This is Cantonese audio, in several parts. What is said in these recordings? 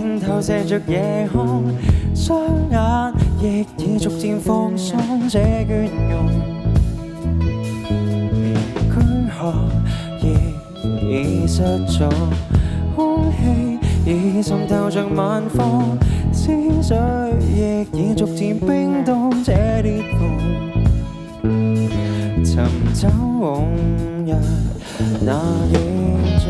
竟投射着夜空，雙眼亦已逐漸放鬆這倦容，軀殼亦已失蹤，空氣已滲透着晚風，思緒亦已逐漸冰凍這裂縫，尋找往日那影蹤。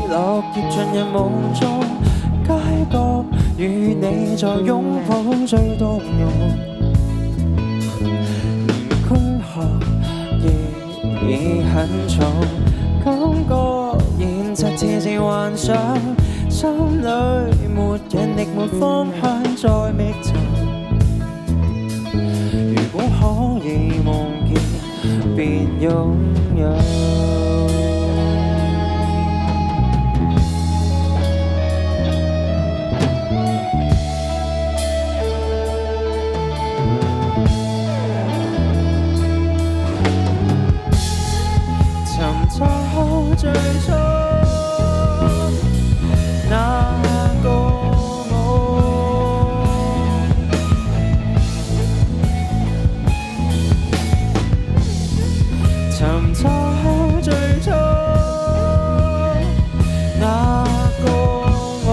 落葉進入夢中，街角與你在擁抱最動容，連軀殼亦已很重，感覺現實似是幻想，心裏沒引力沒方向在覓尋，如果可以夢見便擁有。最初那個我，尋找最初那個我，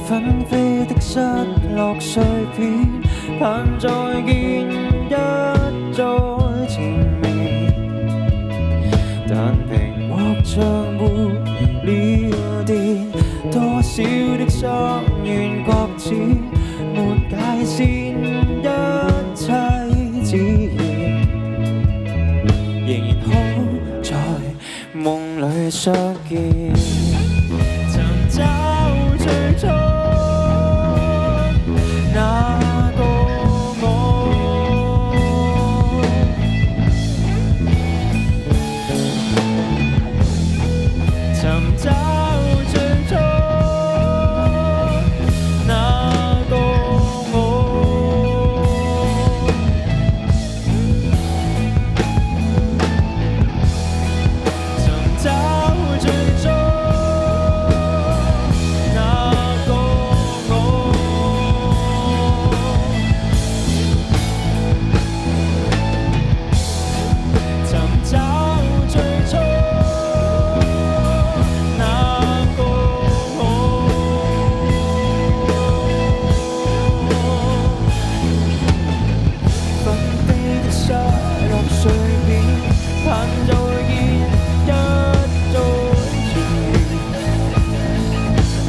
紛飛的失落碎片，盼再見一再纏綿，但屏幕像沒了電，多少的心願擱淺，沒界線，一切自然，仍然好在夢裏相見，尋找最初那個我，尋找最初那個我，尋找最初那個我。尋找最初那個我，紛飛的失落碎片，盼再見一再纏綿，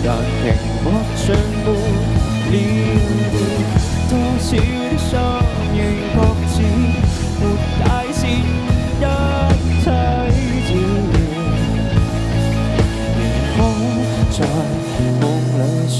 但屏幕上沒了電，多少的心願擱淺，沒界線，一切自然，仍好在夢裏相